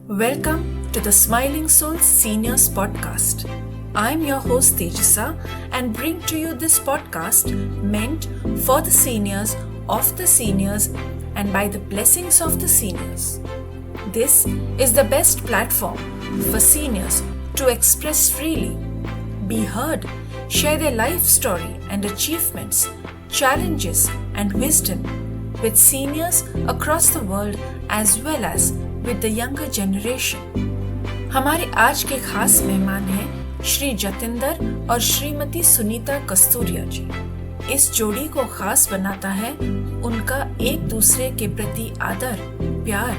Welcome to the Smiling Souls Seniors Podcast. I'm your host Tejasa and bring to you this podcast meant for the seniors, of the seniors, and by the blessings of the seniors. This is the best platform for seniors to express freely, be heard, share their life story and achievements, challenges, and wisdom with seniors across the world as well as with the younger generation. हमारे आज के खास मेहमान हैं श्री जतिंदर और श्रीमती सुनीता कस्तूरिया जी। इस जोड़ी को खास बनाता है उनका एक दूसरे के प्रति आदर, प्यार,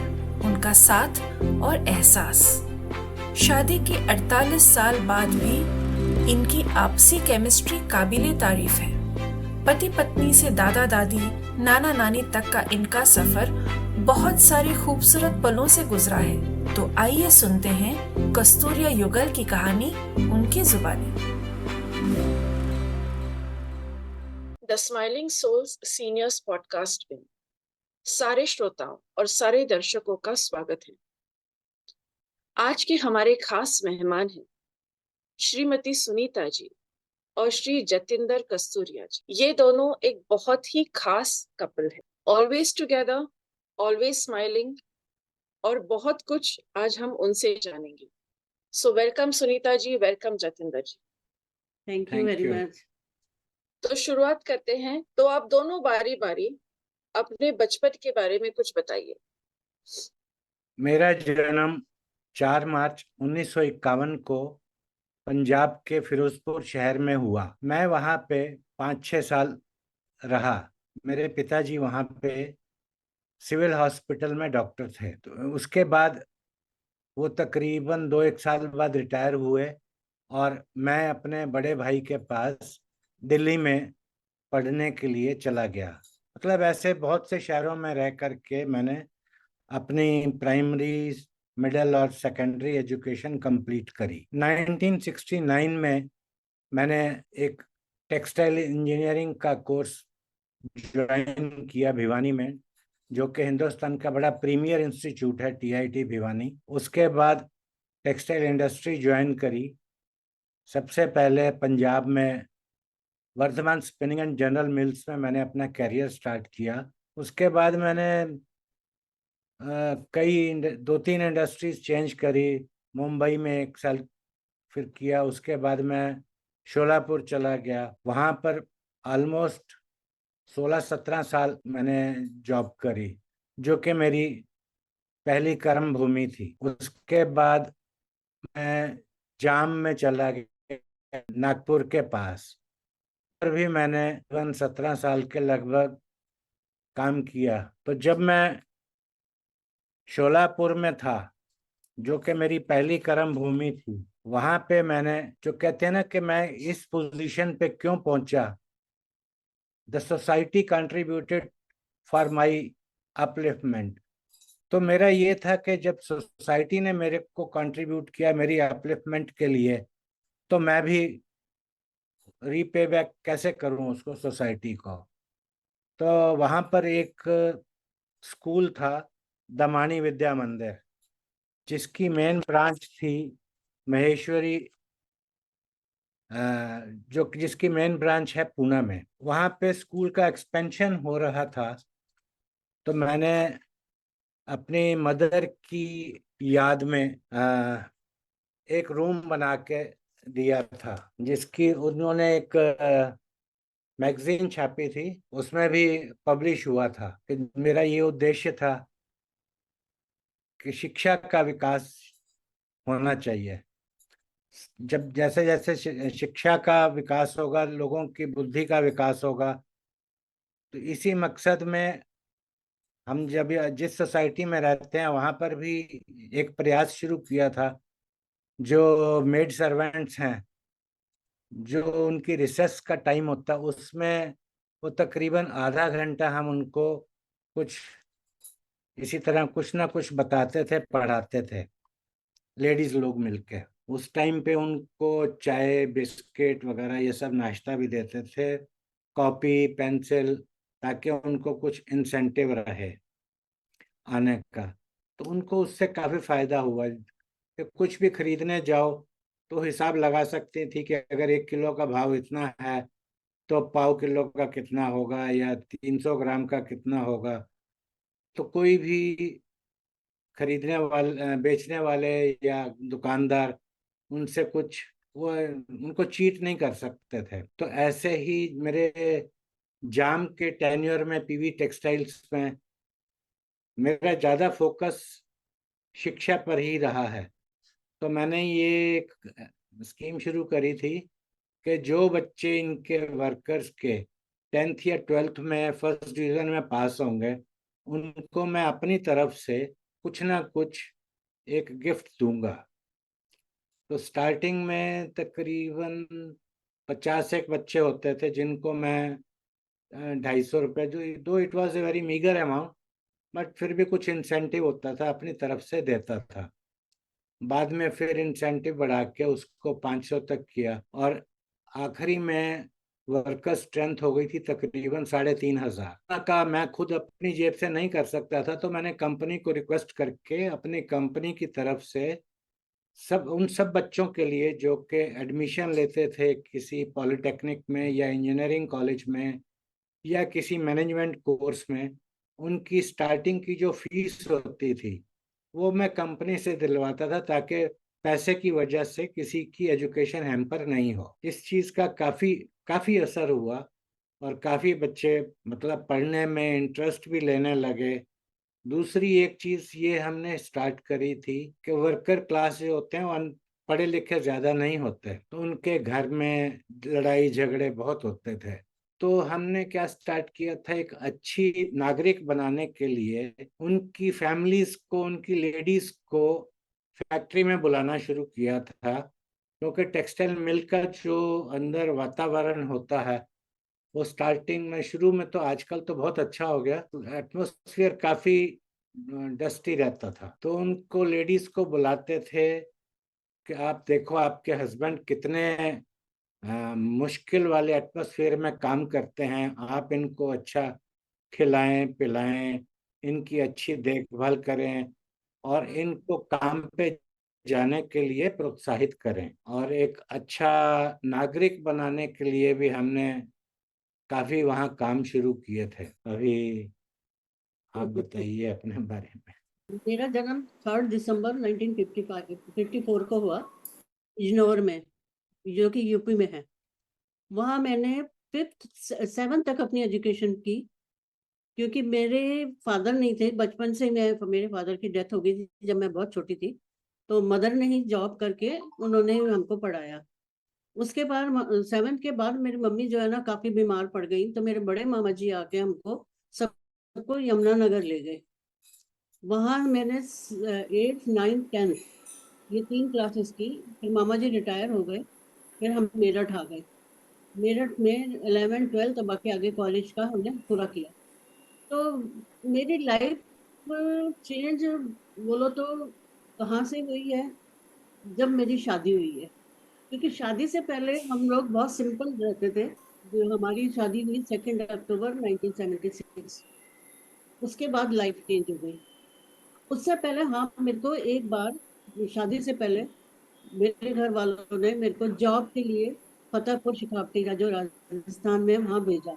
उनका साथ और एहसास। शादी के 48 साल बाद भी इनकी आपसी केमिस्ट्री काबिले तारीफ है। पति पत्नी से दादा दादी, नाना नानी तक का इनका सफर बहुत सारे खूबसूरत पलों से गुजरा है। तो आइए सुनते हैं कस्तूरिया युगल की कहानी उनकी जुबानी। The smiling souls seniors podcast में सारे श्रोताओं और सारे दर्शकों का स्वागत है। आज के हमारे खास मेहमान हैं श्रीमती सुनीता जी और श्री जतिंदर कस्तूरिया जी। ये दोनों एक बहुत ही खास कपल है। ऑलवेज टुगेदर, ऑलवेज स्माइलिंग, और बहुत कुछ आज हम उनसे जानेंगे। So welcome Sunita ji, welcome Jatinder ji. Thank you very much. तो शुरुआत करते हैं। तो आप दोनों बारी बारी अपने बचपन के बारे में कुछ बताइए। मेरा जन्म 4 मार्च 1951 को पंजाब के फिरोजपुर शहर में हुआ। मैं वहाँ पे 5-6 साल रहा। मेरे पिताजी वहाँ पे सिविल हॉस्पिटल में डॉक्टर थे। तो उसके बाद वो तकरीबन 2-1 साल बाद रिटायर हुए और मैं अपने बड़े भाई के पास दिल्ली में पढ़ने के लिए चला गया। मतलब ऐसे बहुत से शहरों में रह करके मैंने अपनी प्राइमरी, मिडिल और सेकेंडरी एजुकेशन कंप्लीट करी। 1969 में मैंने एक टेक्सटाइल इंजीनियरिंग का कोर्स ज्वाइन किया भिवानी में, जो कि हिंदुस्तान का बड़ा प्रीमियर इंस्टीट्यूट है, TIT भिवानी। उसके बाद टेक्सटाइल इंडस्ट्री ज्वाइन करी। सबसे पहले पंजाब में Vardhman spinning and general mills में मैंने अपना करियर स्टार्ट किया। उसके बाद मैंने कई 2-3 इंडस्ट्रीज चेंज करी। मुंबई में 1 साल फिर किया। उसके बाद मैं शोलापुर चला गया। वहाँ पर ऑलमोस्ट 16-17 साल मैंने जॉब करी, जो कि मेरी पहली कर्म भूमि थी। उसके बाद मैं जाम में चला गया, नागपुर के पास, पर भी मैंने 17 साल के लगभग काम किया। तो जब मैं शोलापुर में था, जो कि मेरी पहली कर्म भूमि थी, वहां पे मैंने, जो कहते हैं ना कि मैं इस पोजीशन पे क्यों पहुंचा, the society contributed for my upliftment. तो मेरा ये था कि जब सोसाइटी ने मेरे को कंट्रीब्यूट किया मेरी अपलिफ्टमेंट के लिए, तो मैं भी रीपे बैक कैसे करूं उसको, सोसाइटी को। तो वहां पर एक स्कूल था, दमानी विद्या मंदिर, जिसकी मेन ब्रांच थी महेश्वरी, जिसकी मेन ब्रांच है पुणे में। वहाँ पे स्कूल का एक्सपेंशन हो रहा था। तो मैंने अपनी मदर की याद में एक रूम बना के दिया था, जिसकी उन्होंने एक मैगजीन छापी थी, उसमें भी पब्लिश हुआ था कि मेरा ये उद्देश्य था कि शिक्षा का विकास होना चाहिए। जब जैसे जैसे शिक्षा का विकास होगा, लोगों की बुद्धि का विकास होगा। तो इसी मकसद में हम जब जिस सोसाइटी में रहते हैं वहाँ पर भी एक प्रयास शुरू किया था। जो मेड सर्वेंट्स हैं, जो उनकी रिसेस का टाइम होता है, उसमें वो तकरीबन आधा घंटा हम उनको कुछ इसी तरह कुछ ना कुछ बताते थे, पढ़ाते थे, लेडीज लोग मिलके। उस टाइम पे उनको चाय, बिस्किट वगैरह ये सब नाश्ता भी देते थे, कॉपी, पेंसिल, ताकि उनको कुछ इंसेंटिव रहे आने का। तो उनको उससे काफी फायदा हुआ कि कुछ भी खरीदने जाओ तो हिसाब लगा सकती थी कि अगर 1 किलो का भाव इतना है तो पाव किलो का कितना होगा या 300 ग्राम का कितना होगा। तो कोई भी खरीदने वाले बेचने वाले या दुकानदार उनसे कुछ वो उनको चीट नहीं कर सकते थे। तो ऐसे ही मेरे जाम के टेन्योर में पीवी टेक्सटाइल्स में मेरा ज्यादा फोकस शिक्षा पर ही रहा है। तो मैंने ये एक स्कीम शुरू करी थी कि जो बच्चे इनके वर्कर्स के 10th या 12th में फर्स्ट डिवीजन में पास होंगे उनको मैं अपनी तरफ से कुछ ना कुछ एक गिफ्ट दूंगा। तो स्टार्टिंग में तकरीबन 50 एक बच्चे होते थे जिनको मैं 250 रुपये, जो दो it was a very meagre amount, but फिर भी कुछ इंसेंटिव होता था, अपनी तरफ से देता था। बाद में फिर इंसेंटिव बढ़ा के उसको 500 तक किया और आखिरी में वर्कर स्ट्रेंथ हो गई थी तकरीबन 3500 का। मैं खुद अपनी जेब से नहीं कर सकता था, तो मैंने कंपनी को रिक्वेस्ट करके अपनी कंपनी की तरफ से उन सब बच्चों के लिए जो कि एडमिशन लेते थे किसी पॉलिटेक्निक में या इंजीनियरिंग कॉलेज में या किसी मैनेजमेंट कोर्स में, उनकी स्टार्टिंग की जो फीस होती थी वो मैं कंपनी से दिलवाता था ताकि पैसे की वजह से किसी की एजुकेशन हैम्पर नहीं हो। इस चीज का काफी काफी असर हुआ और काफी बच्चे मतलब पढ़ने में इंटरेस्ट भी लेने लगे। दूसरी एक चीज ये हमने स्टार्ट करी थी कि वर्कर क्लास जो होते हैं वो पढ़े लिखे ज्यादा नहीं होते, तो उनके घर में लड़ाई झगड़े बहुत होते थे। तो हमने क्या स्टार्ट किया था, एक अच्छी नागरिक बनाने के लिए उनकी फैमिलीज को, उनकी लेडीज को फैक्ट्री में बुलाना शुरू किया था। क्योंकि टेक्सटाइल मिल का जो अंदर वातावरण होता है वो स्टार्टिंग में, शुरू में तो, आजकल तो बहुत अच्छा हो गया, एटमोसफियर काफी डस्टी रहता था। तो उनको लेडीज को बुलाते थे कि आप देखो आपके हस्बैंड कितने मुश्किल वाले एटमोसफियर में काम करते हैं, आप इनको अच्छा खिलाएं पिलाएं, इनकी अच्छी देखभाल करें और इनको काम पे जाने के लिए प्रोत्साहित करें। और एक अच्छा नागरिक बनाने के लिए भी हमने काफी वहाँ काम शुरू किए थे। अभी आप बताइए अपने बारे में। मेरा जन्म 3 दिसंबर 1954 को हुआ इजनौर में, जो कि यूपी में है। वहाँ मैंने 5th 7th तक अपनी एजुकेशन की, क्योंकि मेरे फादर नहीं थे बचपन से। मेरे फादर की डेथ हो गई थी जब मैं बहुत छोटी थी, तो मदर ने ही जॉब करके उन्होंने हमको पढ़ाया। उसके बाद 7th के बाद मेरी मम्मी जो है ना काफी बीमार पड़ गई, तो मेरे बड़े मामा जी आके हमको सबको यमुनानगर ले गए। वहाँ मैंने 8th 9th 10th ये 3 क्लासेस की। फिर मामा जी रिटायर हो गए, फिर हम मेरठ आ गए। मेरठ में 11th 12th बाकी आगे कॉलेज का हमने पूरा किया। तो मेरी लाइफ चेंज बोलो तो कहाँ से हुई है, जब मेरी शादी हुई है। क्योंकि शादी से पहले हम लोग बहुत सिंपल रहते थे। जो हमारी शादी हुई 2 अक्टूबर 1976। उसके बाद लाइफ चेंज हो गई। उससे पहले हाँ, मेरे को एक बार शादी से पहले मेरे घर वालों ने मेरे को जॉब के लिए फतेहपुर शिकावटी का जो राजस्थान में वहाँ भेजा।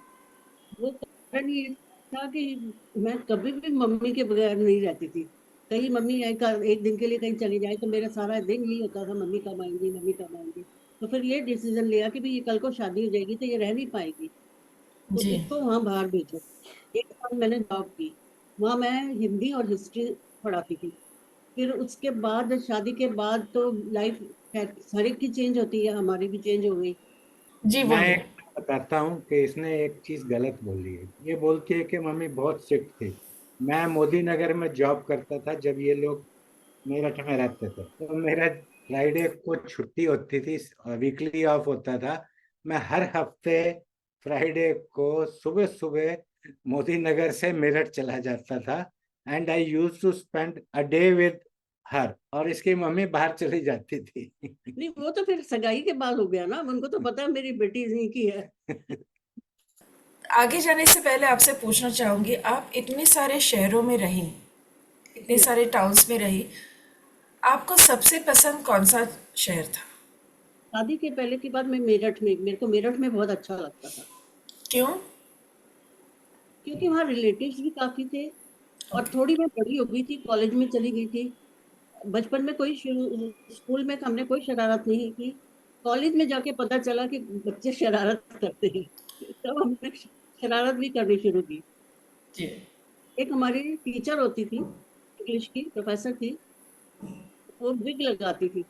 वो कारण ये था कि मैं कभी भी मम्मी के बगैर नहीं रहती थी। कहीं मम्मी एक दिन के लिए कहीं चली जाए तो मेरा सारा दिन यही होता था, मम्मी कब आएंगी मम्मी कब आएंगी। तो फिर ये डिसीजन लिया कि भाई ये कल को शादी हो जाएगी तो ये रह नहीं पाएगी, तो जी। इसको वहाँ बाहर भेजो। एक साल मैंने जॉब की, वहाँ मैं हिंदी और हिस्ट्री पढ़ाती थी। फिर उसके बाद शादी के बाद तो लाइफ हर एक की चेंज होती है, हमारी भी चेंज हो गई। जी मैं बोलिए। एक बताता हूँ कि इसने एक चीज गलत बोली है। ये बोलती है कि मम्मी बहुत स्ट्रिक्ट थी। मैं मोदी नगर में जॉब करता था जब ये लोग मेरठ में रहते थे, तो मेरा फ्राइडे को छुट्टी होती थी, वीकली ऑफ होता था। मैं हर हफ्ते फ्राइडे को सुबह सुबह मोदी नगर से मेरठ चला जाता था and I used to spend a day with her. और इसकी मम्मी बाहर चली जाती थी। नहीं, वो तो फिर सगाई के बाद हो गया ना, उनको तो पता है मेरी बेटी इन्हीं की है। आगे जाने से पहले आपसे पूछना चाहूंगी, आप इतने सारे शहरों में रहीं, इतने सारे टाउन्स में रही, आपको सबसे पसंद कौन सा शहर था? शादी के पहले की बात, मैं मेरठ में, मेरे को मेरठ में बहुत अच्छा लगता था, क्यों? क्योंकि वहाँ रिलेटिव्स भी काफी थे, और ओके। थोड़ी मैं बड़ी हो गई थी, कॉलेज में चली गई थी। बचपन में कोई स्कूल में हमने कोई शरारत नहीं की। कॉलेज में जाके पता चला कि बच्चे शरारत करते हैं, तब हमने शरारत भी करनी शुरू की। जी। एक हमारी टीचर होती थी, इंग्लिश की प्रोफेसर थी, वो विग लगाती थी,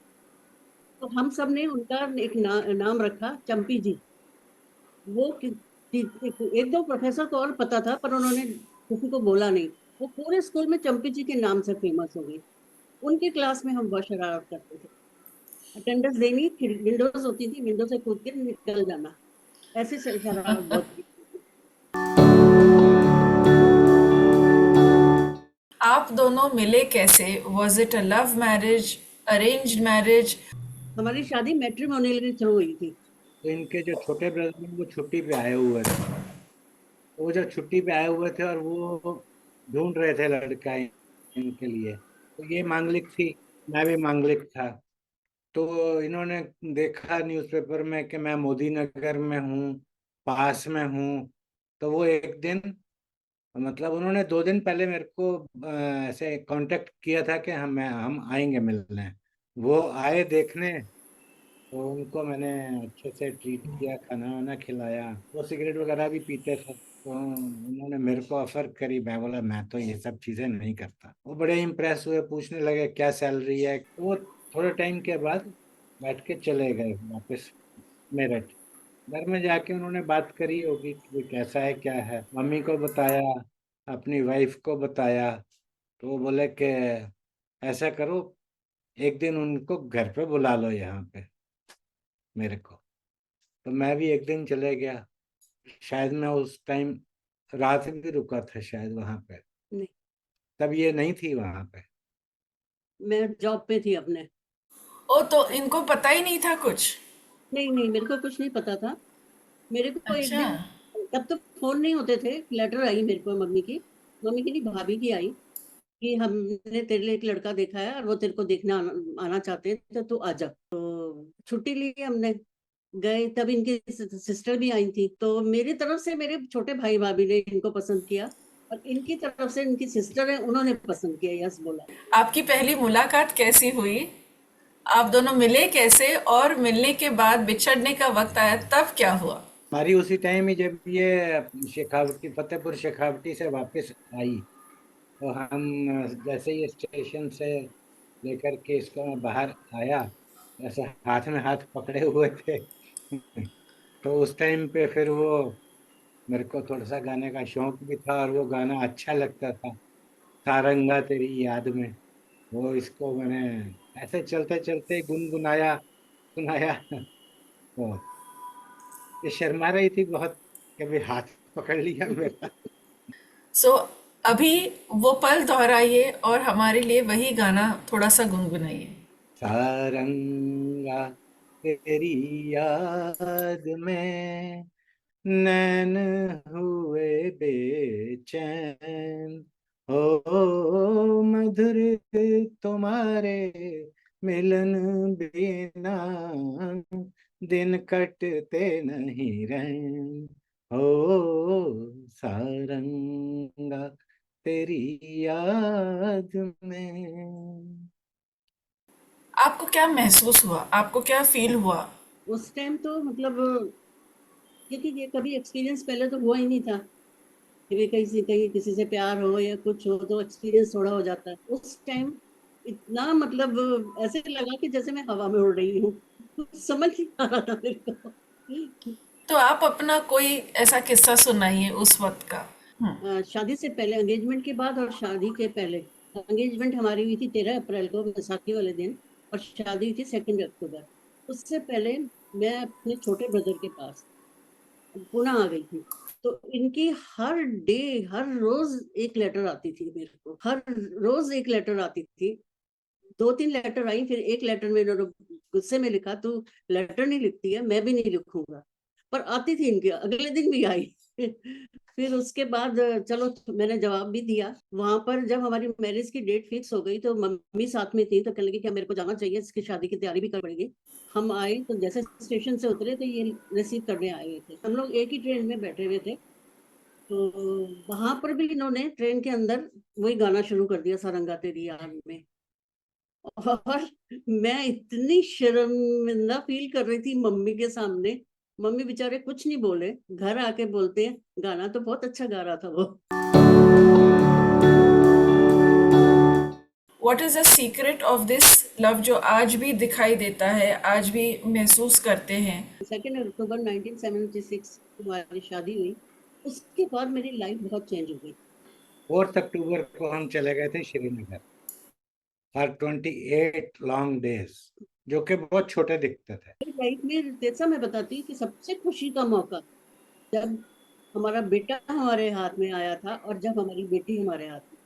तो हम सब ने उनका एक नाम रखा चंपी जी। वो एक दो प्रोफेसर को और पता था, पर उन्होंने किसी को बोला नहीं। वो पूरे स्कूल में चंपी जी के नाम से फेमस हो गई। उनकी क्लास में हम बहुत शरारत करते थे। अटेंडेंस देनी, फिर विंडोज होती थी, विंडो से कूद के निकल जाना, ऐसे शरारत बहुत की। आप दोनों मिले कैसे? Was it a love marriage, arranged marriage? हमारी शादी मैट्रिमोनियल के थ्रू हुई थी। तो इनके जो छोटे ब्रदर हैं वो छुट्टी पे आए हुए थे। वो जब छुट्टी पे आए हुए थे और वो ढूंढ रहे थे लड़का इनके लिए, तो ये मांगलिक थी, मैं भी मांगलिक था। तो इन्होंने देखा न्यूज़पेपर में कि मैं मोदी नगर में हूँ, पास में हूँ। तो वो एक दिन, मतलब उन्होंने 2 दिन पहले मेरे को ऐसे कांटेक्ट किया था कि हम आएंगे मिलने। वो आए देखने, तो उनको मैंने अच्छे से ट्रीट किया, खाना वाना खिलाया। वो सिगरेट वगैरह भी पीते थे, तो उन्होंने मेरे को ऑफर करी। मैं बोला मैं तो ये सब चीजें नहीं करता। वो बड़े इम्प्रेस हुए, पूछने लगे क्या सैलरी है। तो वो थोड़े टाइम के बाद बैठ के चले गए वापस मेरठ। घर में जाके उन्होंने बात करी होगी कि ये कैसा है क्या है, मम्मी को बताया, अपनी वाइफ को बताया। तो वो बोले कि ऐसा करो, एक दिन उनको घर पे बुला लो यहाँ पे मेरे को। तो मैं भी एक दिन चले गया। शायद मैं उस टाइम रात भी रुका था शायद वहां पे। नहीं, तब ये नहीं थी वहां पे। मैं जॉब पे थी अपने। ओ, तो इनको पता ही नहीं था कुछ? नहीं नहीं, मेरे को कुछ नहीं पता था। मेरे को एक अच्छा। दिन, तब तो फोन नहीं होते थे, लेटर आई मेरे को मम्मी की, मम्मी की नहीं, भाभी की आई, कि हमने तेरे लिए एक लड़का देखा है और वो तेरे को देखने आना चाहते हैं, तो तू आ जा। तो छुट्टी ली हमने, गए। तब इनकी सिस्टर भी आई थी, तो मेरी तरफ से मेरे छोटे भाई भाभी ने इनको पसंद किया, और इनकी तरफ से इनकी सिस्टर है, उन्होंने पसंद किया, यस बोला। आपकी पहली मुलाकात कैसी हुई? आप दोनों मिले कैसे, और मिलने के बाद बिछड़ने का वक्त आया तब क्या हुआ? हमारी उसी टाइम ही जब ये शेखावटी, फतेहपुर शेखावटी से वापस आई, तो हम जैसे ही स्टेशन से लेकर के इसको मैं बाहर आया, ऐसे हाथ में हाथ पकड़े हुए थे। तो उस टाइम पे फिर वो, मेरे को थोड़ा सा गाने का शौक भी था और वो गाना अच्छा लगता था, सारंगा तेरी याद में। वो इसको मैंने ऐसे चलते चलते गुनगुनाया, सुनाया। तो ये शर्मा रही थी बहुत, कभी हाथ पकड़ लिया मेरा। सो अभी वो पल दोहराइए और हमारे लिए वही गाना थोड़ा सा गुनगुनाइए। सारंगा तेरी याद में नैन हुए बेचैन, हो मधुर तुम्हारे मिलन बिना दिन कटते नहीं रैन, हो सारंगा तेरी याद में। आपको क्या महसूस हुआ, आपको क्या फील हुआ? उस टाइम तो मतलब, क्योंकि ये कभी एक्सपीरियंस पहले तो हुआ ही नहीं था, कि भी कहीं किसी से प्यार हो या कुछ हो, तो एक्सपीरियंस थोड़ा हो जाता है। उस टाइम इतना मतलब ऐसे लगा कि जैसे मैं हवा में उड़ रही हूँ, कुछ समझ नहीं आ रहा था मेरे को। तो आप अपना कोई ऐसा किस्सा सुनाइए उस वक्त का। शादी से पहले, एंगेजमेंट के बाद और शादी के पहले। एंगेजमेंट हमारी हुई थी 13 अप्रैल को, बैसाखी वाले दिन, और शादी हुई थी 2 अक्टूबर। उससे पहले मैं अपने छोटे ब्रदर के पास पुणे आ गई थी। तो इनकी हर डे, हर रोज एक लेटर आती थी मेरे को, हर रोज एक लेटर आती थी। 2-3 लेटर आई, फिर एक लेटर में इन्होंने गुस्से में लिखा, तू लेटर नहीं लिखती है, मैं भी नहीं लिखूंगा। पर आती थी इनकी, अगले दिन भी आई। फिर उसके बाद चलो मैंने जवाब भी दिया। वहां पर जब हमारी मैरिज की डेट फिक्स हो गई तो मम्मी साथ में थी, तो कहने लगी कि मेरे को जाना चाहिए, इसकी शादी की तैयारी भी कर पड़ेगी। हम आए तो जैसे स्टेशन से उतरे तो ये रिसीव करने आए हुए थे, हम लोग एक ही ट्रेन में बैठे हुए थे। तो वहां पर भी इन्होंने ट्रेन के अंदर वही गाना शुरू कर दिया, सारंगा तेरी याद में। और मैं इतनी शर्मिंदा फील कर रही थी मम्मी के सामने। मम्मी बेचारे कुछ नहीं बोले, घर आके बोलते हैं गाना तो बहुत अच्छा गा रहा था वो। What is the secret of this love जो आज भी दिखाई देता है, आज भी महसूस करते हैं? 2 अक्टूबर 1976 हमारी शादी हुई। उसके बाद मेरी लाइफ बहुत चेंज हो गई। 4 अक्टूबर को हम चले गए थे श्रीनगर फॉर 28 लॉन्ग डेज, जो कि बहुत छोटे दिखते थे। मेरी लाइफ में जैसा मैं बताती हूँ कि सबसे खुशी का मौका जब हमारा बेटा हमारे हाथ में आया था और जब हमारी बेटी हमारे हाथ में।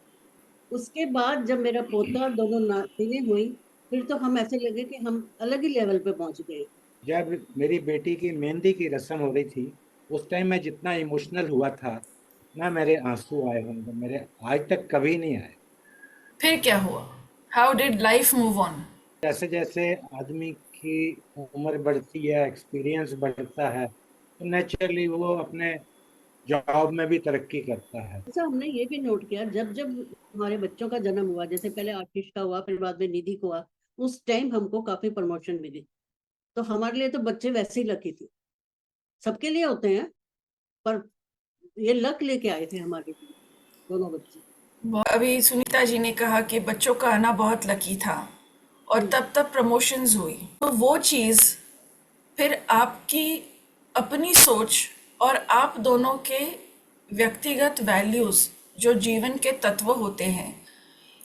उसके बाद जब मेरा पोता, दोनों नातिनें हुई, फिर तो हम ऐसे लगे कि हम अलग ही लेवल पे पहुंच गए। जब मेरी बेटी की मेहंदी की रस्म हो रही थी, उस टाइम मैं जितना इमोशनल हुआ था ना, मेरे आंसू आए होंगे, मेरे आज तक कभी नहीं आए। फिर क्या हुआ? How did life move on? जैसे जैसे आदमी की उम्र बढ़ती है, एक्सपीरियंस बढ़ता है, तो नेचुरली वो अपने जॉब में भी तरक्की करता है। अच्छा, हमने ये भी नोट किया जब जब हमारे बच्चों का जन्म हुआ, जैसे पहले आशीष का हुआ, फिर बाद में निधि को हुआ, उस टाइम हमको काफी प्रमोशन मिली। तो हमारे लिए तो बच्चे वैसे ही लकी थे, सबके लिए होते हैं, पर ये लक लेके आए थे हमारे लिए दोनों बच्चे। अभी सुनीता जी ने कहा कि बच्चों का आना बहुत लकी था और तब तब प्रमोशंस हुई, तो वो चीज़ फिर आपकी अपनी सोच और आप दोनों के व्यक्तिगत वैल्यूज़ जो जीवन के तत्व होते हैं,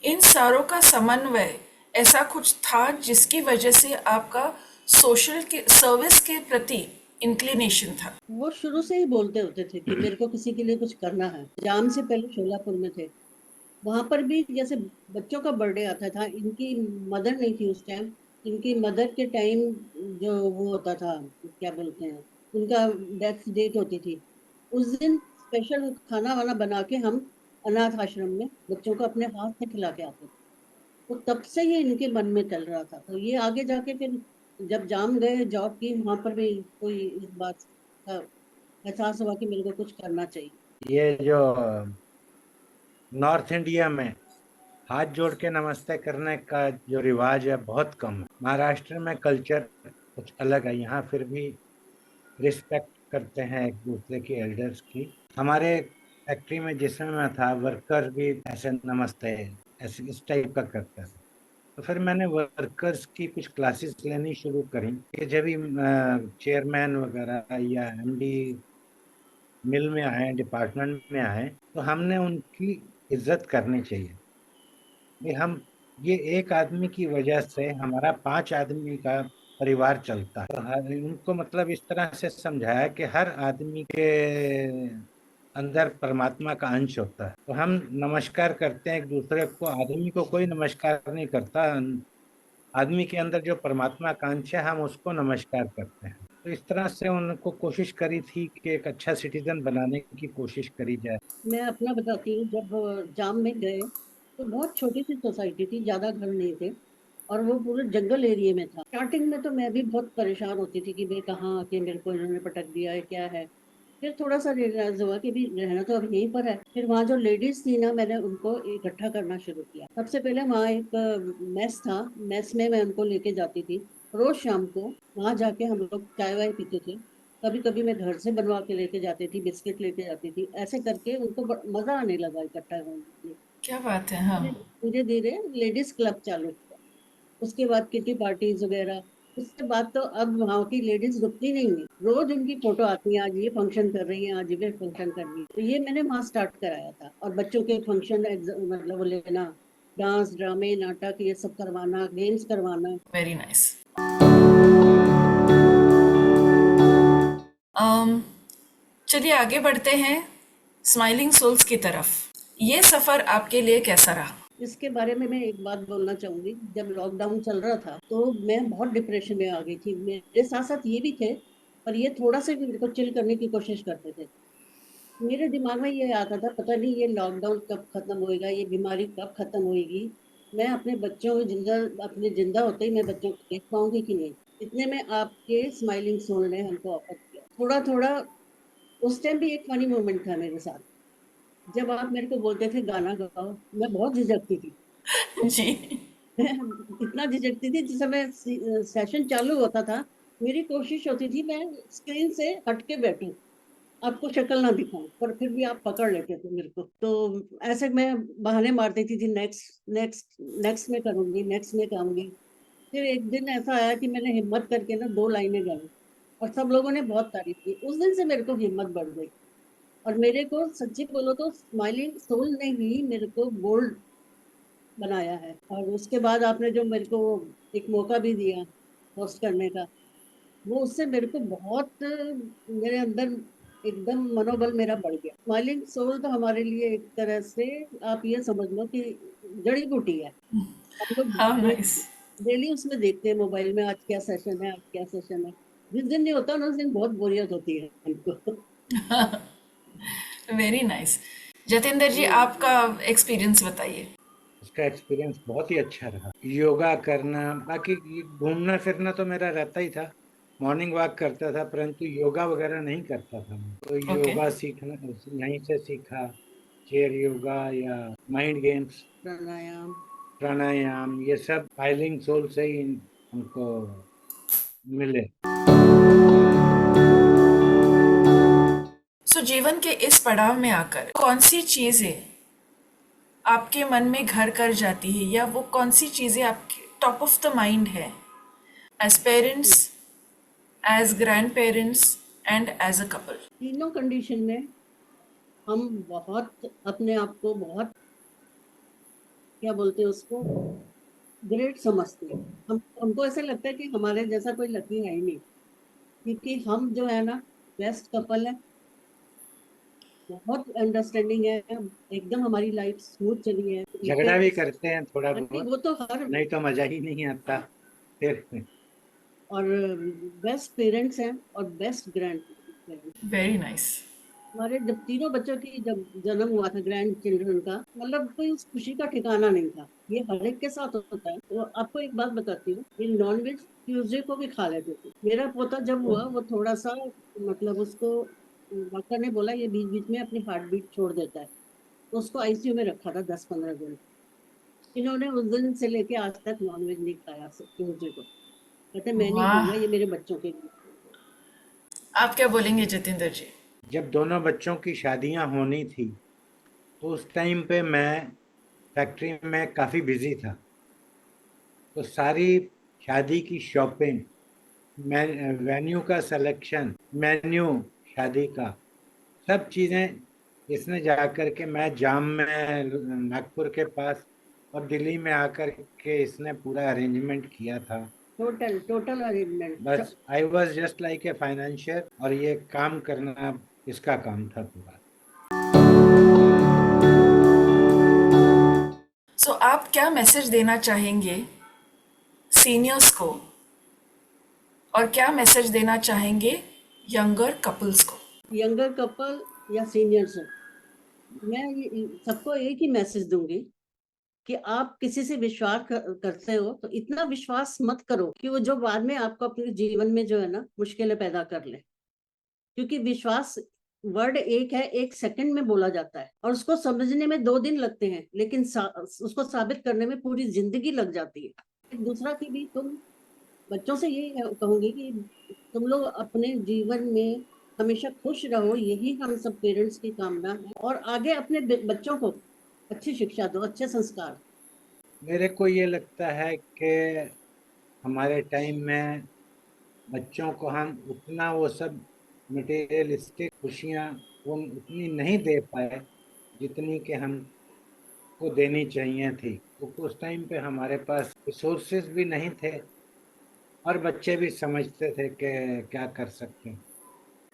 इन सारों का समन्वय ऐसा कुछ था जिसकी वजह से आपका सोशल के सर्विस के प्रति इंक्लिनेशन था? वो शुरू से ही बोलते होते थे कि मेरे को किसी के लिए कुछ करना है। जाम से पहले शोलापुर में थे, वहां पर भी जैसे बच्चों का बर्थडे आता था, इनकी मदर नहीं थी उस टाइम। इनकी मदर के टाइम जो वो होता था, क्या बोलते हैं, उनका डेथ डेट होती थी, उस दिन स्पेशल खाना वाना बना के हम अनाथ आश्रम में बच्चों को अपने हाथ से खिला के आते थे। तो तब से ये इनके मन में चल रहा था। तो ये आगे जाके फिर जब जाम गए, जॉब की, वहां पर भी कोई इस बात का एहसास हुआ कि मेरे को कुछ करना चाहिए। ये जो नॉर्थ इंडिया में हाथ जोड़ के नमस्ते करने का जो रिवाज है बहुत कम है। महाराष्ट्र में कल्चर कुछ अलग है, यहाँ फिर भी रिस्पेक्ट करते हैं एक दूसरे की, एल्डर्स की। हमारे फैक्ट्री में जिसमें मैं था, वर्कर भी ऐसे नमस्ते ऐसे इस टाइप का करते थे। तो फिर मैंने वर्कर्स की कुछ क्लासेस लेनी शुरू करी कि जब भी चेयरमैन वगैरह या एमडी मिल में आए, डिपार्टमेंट में आए, तो हमने उनकी इज्जत करनी चाहिए। हम ये एक आदमी की वजह से हमारा 5 आदमी का परिवार चलता है। तो उनको मतलब इस तरह से समझाया कि हर आदमी के अंदर परमात्मा का अंश होता है। तो हम नमस्कार करते हैं एक दूसरे को, आदमी को कोई नमस्कार नहीं करता, आदमी के अंदर जो परमात्मा का अंश है हम उसको नमस्कार करते हैं। तो इस तरह से उनको कोशिश करी थी कि एक अच्छा सिटीजन बनाने की कोशिश करी जाए। मैं अपना बताती हूँ, जब जाम में गए तो बहुत छोटी सी सोसाइटी थी, ज्यादा घर नहीं थे, और वो पूरे जंगल एरिया में था। स्टार्टिंग में तो मैं भी बहुत परेशान होती थी कि भाई कहाँ आके मेरे को इन्होंने पटक दिया है, क्या है। फिर थोड़ा सा रियलाइज हुआ कि भी रहना तो अब यहीं पर है। फिर वहाँ जो लेडीज थी ना, मैंने उनको इकट्ठा करना शुरू किया। सबसे पहले वहाँ एक मेस था, मेस में मैं उनको लेके जाती थी। रोज शाम को वहाँ जाके हम लोग चाय वाय पीते थे। कभी कभी मैं घर से बनवा के लेके जाती थी, बिस्किट लेके जाती थी। ऐसे करके उनको मजा आने लगा इकट्ठा होने। क्या बात है! हाँ। धीरे धीरे लेडीज क्लब चालू किया, उसके बाद किटी पार्टीज वगैरह। उसके बाद तो अब वहाँ की लेडीज रुकती नहीं है, रोज उनकी फोटो आती है, आज ये फंक्शन कर रही है, आज ये फंक्शन कर रही है। तो ये मैंने वहाँ स्टार्ट कराया था। और बच्चों के फंक्शन मतलब वो लेना, डांस ड्रामे नाटक ये सब करवाना, गेम्स करवाना। Very nice. चलिए आगे बढ़ते हैं स्माइलिंग सोल्स की तरफ। ये सफर आपके लिए कैसा रहा? इसके बारे में मैं एक बात बोलना चाहूंगी। जब लॉकडाउन चल रहा था तो मैं बहुत डिप्रेशन में आ गई थी। मेरे साथ साथ ये भी थे, पर ये थोड़ा सा भी मेरे को चिल करने की कोशिश करते थे। मेरे दिमाग में ये आता था, पता नहीं ये लॉकडाउन कब खत्म होएगा, ये बीमारी कब खत्म होएगी, मैं अपने बच्चों को अपने जिंदा होते ही मैं बच्चों को देख पाऊंगी कि नहीं। इतने में आपके स्माइलिंग सोल ने हमको ऑफर किया थोड़ा थोड़ा। उस टाइम भी एक फनी मोमेंट था मेरे साथ, जब आप मेरे को बोलते थे गाना गाओ, मैं बहुत झिझकती थी। जी। इतना झिझकती थी, जिस समय सेशन चालू होता था मेरी कोशिश होती थी मैं स्क्रीन से हट के बैठूं, आपको शक्ल ना दिखाऊं, पर फिर भी आप पकड़ लेते थे मेरे को। तो ऐसे मैं बहाने मार देती थी, नेक्स्ट नेक्स्ट नेक्स्ट में करूंगी, नेक्स्ट में करूंगी। फिर एक दिन ऐसा आया कि मैंने हिम्मत करके ना 2 लाइनें गाई, और सब लोगों ने बहुत तारीफ की। उस दिन से मेरे को हिम्मत बढ़ गई, और मेरे को सच्ची बोलो तो स्माइलिंग सोल ने ही मेरे को बोल्ड बनाया है। और उसके बाद आपने जो मेरे को एक मौका भी दिया होस्ट करने का, वो उससे मेरे को बहुत मेरे अंदर एकदम मनोबल मेरा बढ़ गया। स्माइलिंग सोल तो हमारे लिए एक तरह से आप ये समझ लो कि जड़ी बूटी है। हम लोग हाउ नाइस। डेली उसमें देखते हैं मोबाइल में, आज क्या सेशन है, आज क्या सेशन है। जिस दिन नहीं होता ना, उस दिन बहुत बोरियत होती है हमको। Very nice. जतिंदर जी, आपका एक्सपीरियंस बताइए। उसका एक्सपीरियंस बहुत ही अच्छा रहा। योगा करना, बाकी ये घूमना फिरना तो मेरा रहता ही था, मॉर्निंग वॉक करता था, परंतु योगा वगैरह नहीं करता था मैं। तो ओके। योगा सीखना यहीं से सीखा, चेयर योगा या माइंड गेम्स, प्राणायाम। प्राणायाम, ये सब फाइलिंग सोल से ही हमको मिले। सो जीवन के इस पड़ाव में आकर कौन सी चीजें आपके मन में घर कर जाती है, या वो कौन सी चीजें आपके टॉप ऑफ द माइंड है as parents, as grandparents and as a couple? तीनों कंडीशन में हम बहुत अपने आप को बहुत, क्या बोलते हैं उसको, ग्रेट समझते हैं। हमको ऐसा लगता है कि हमारे जैसा कोई लकी है ही नहीं, क्योंकि हम जो है ना, बेस्ट कपल है, बहुत अंडरस्टैंडिंग है, एकदम हमारी लाइफ स्मूथ चली है। झगड़ा भी करते हैं थोड़ा नहीं, बहुत, वो तो हर, नहीं तो मजा ही नहीं आता फिर। और बेस्ट पेरेंट्स हैं और best grand parents. Very nice. हमारे जब तीनों बच्चों की जब जन्म हुआ था, ग्रैंड चिल्ड्रन का, मतलब कोई उस खुशी का ठिकाना नहीं था। ये हर एक के साथ होता है। तो आपको एक बात बताती हूँ, ये नॉनवेज ट्यूसडे को भी खा लेते थे। मेरा पोता जब हुआ, वो थोड़ा सा, मतलब उसको डॉक्टर ने बोला ये बीच बीच में अपनी हार्ट बीट छोड़ देता है, तो उसको आईसीयू में रखा था 10-15 दिन। इन्होंने उस दिन से लेके आज तक नॉनवेज नहीं खाया ट्यूसडे को। कहते मैं नहीं वाह। खाऊंगा, ये मेरे बच्चों के लिए। आप क्या बोलेंगे जतिंदर जी? जब दोनों बच्चों की शादियां होनी थी, तो उस टाइम पे मैं फैक्ट्री में काफी बिजी था। तो सारी शादी की शॉपिंग, वेन्यू का सिलेक्शन, मेन्यू शादी का, सब चीजें इसने जाकर के, मैं जाम में नागपुर के पास और दिल्ली में आकर के इसने पूरा अरेंजमेंट किया था। Total total arrangement. बस I was just like a financier, और ये काम करना इसका काम था पूरा। सो आप क्या मैसेज देना चाहेंगे सीनियर्स को, और क्या मैसेज देना चाहेंगे यंगर कपल्स को? यंगर कपल या सीनियर्स हो, मैं सबको एक ही मैसेज दूंगी कि आप किसी से विश्वास करते हो तो इतना विश्वास मत करो कि वो जो बाद में आपको अपने जीवन में जो है ना मुश्किलें पैदा कर ले। क्योंकि विश्वास वर्ड एक है, 1 सेकंड में बोला जाता है, और उसको समझने में 2 दिन लगते हैं, लेकिन उसको साबित करने में पूरी जिंदगी लग जाती है। एक दूसरा की भी, तुम बच्चों से ये कहूंगी कि तुम लोग अपने जीवन में हमेशा खुश रहो, यही हम सब पेरेंट्स की कामना है। और आगे अपने बच्चों को अच्छी शिक्षा दो, अच्छे संस्कार। मेरे को ये लगता है कि हमारे टाइम में बच्चों को हम उतना वो सब मटेरियलिस्टिक खुशियाँ वो उतनी नहीं दे पाए जितनी कि हमको देनी चाहिए थी। तो उस टाइम पे हमारे पास रिसोर्सेज भी नहीं थे, और बच्चे भी समझते थे कि क्या कर सकते हैं।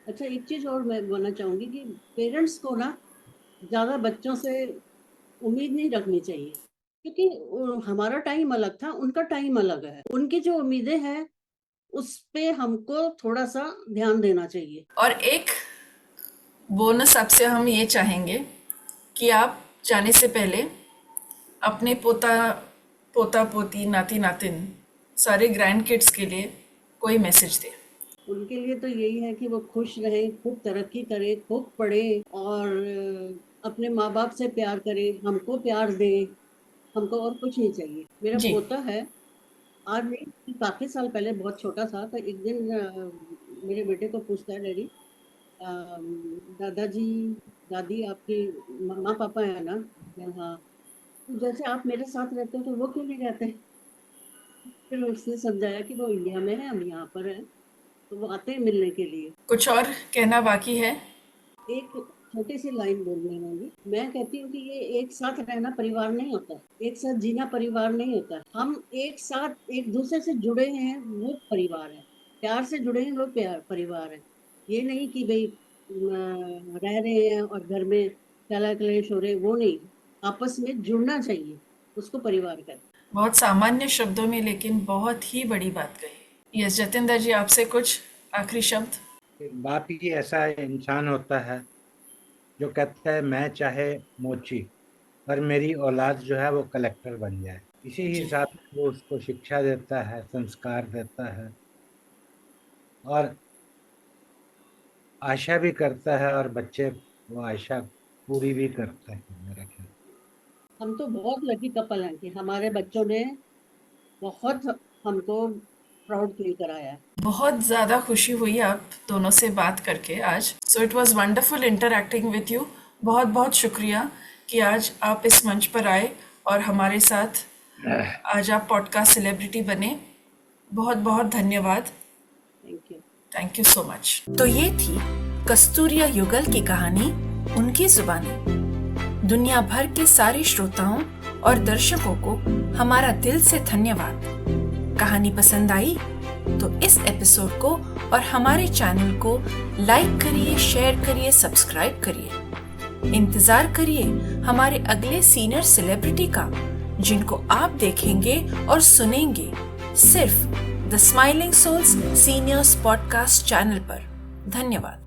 अच्छा, एक चीज और मैं बोलना चाहूंगी कि पेरेंट्स को ना ज्यादा बच्चों से उम्मीद नहीं रखनी चाहिए, क्योंकि हमारा टाइम अलग था, उनका टाइम अलग है। उनकी जो उम्मीदें हैं उस पे हमको थोड़ा सा ध्यान देना चाहिए। और एक बोनस आपसे हम ये चाहेंगे कि आप जाने से पहले अपने पोता पोती नाती नातिन सारे ग्रैंड किड्स के लिए कोई मैसेज दें। उनके लिए तो यही है कि वो खुश रहें, खूब तरक्की करें, खूब पढ़ें और अपने माँ बाप से प्यार करें, हमको प्यार दें, हमको और कुछ नहीं चाहिए। मेरा जी। पोता है, आज नहीं काफी साल पहले बहुत छोटा था, तो एक दिन मेरे बेटे को पूछता है, डैडी दादाजी दादी आपके मम्मा पापा है ना? हाँ। तो जैसे आप मेरे साथ रहते हो तो वो क्यों नहीं रहते? फिर उसने समझाया कि वो इंडिया में है, हम यहाँ पर हैं, तो वो आते हैं मिलने के लिए। कुछ और कहना बाकी है? एक छोटी सी लाइन बोलने वाली, मैं कहती हूँ कि ये एक साथ रहना परिवार नहीं होता, एक साथ जीना परिवार नहीं होता। हम एक साथ एक दूसरे से जुड़े हैं, वो परिवार है। प्यार से जुड़े हैं, वो प्यार परिवार है। ये नहीं कि भाई रह रहे हैं और घर में कला कलेश हो रहे, वो नहीं। आपस में जुड़ना चाहिए, उसको परिवार कहते हैं। बहुत सामान्य शब्दों में लेकिन बहुत ही बड़ी बात कही। यस जतिंदर जी, आपसे कुछ आखिरी शब्द? बाप ही ऐसा इंसान होता है जो कहता है मैं चाहे मोची पर मेरी औलाद जो है वो कलेक्टर बन जाए। इसी जी। हिसाब से वो उसको शिक्षा देता है, संस्कार देता है और आशा भी करता है, और बच्चे वो आशा पूरी भी करते हैं मेरा ख्याल। हम तो बहुत लकी कपल हैं कि हमारे बच्चों ने बहुत हमको प्राउड फील कराया है। बहुत ज़्यादा खुशी हुई आप दोनों से बात करके आज। So it was wonderful interacting with you. बहुत बहुत शुक्रिया कि आज आप इस मंच पर आए और हमारे साथ आज आप पॉडकास्ट सेलिब्रिटी बने। बहुत बहुत धन्यवाद। Thank you. Thank you so much. तो ये थी कस्तूरिया युगल की कहानी, उनकी जुबानी। दुनिया भर के सारे श्रोताओं और दर्शकों को हमारा दिल से धन्यवाद। कहानी पसंद आई तो इस एपिसोड को और हमारे चैनल को लाइक करिए, शेयर करिए, सब्सक्राइब करिए। इंतजार करिए हमारे अगले सीनियर सेलिब्रिटी का, जिनको आप देखेंगे और सुनेंगे सिर्फ the smiling souls seniors podcast channel पर। धन्यवाद।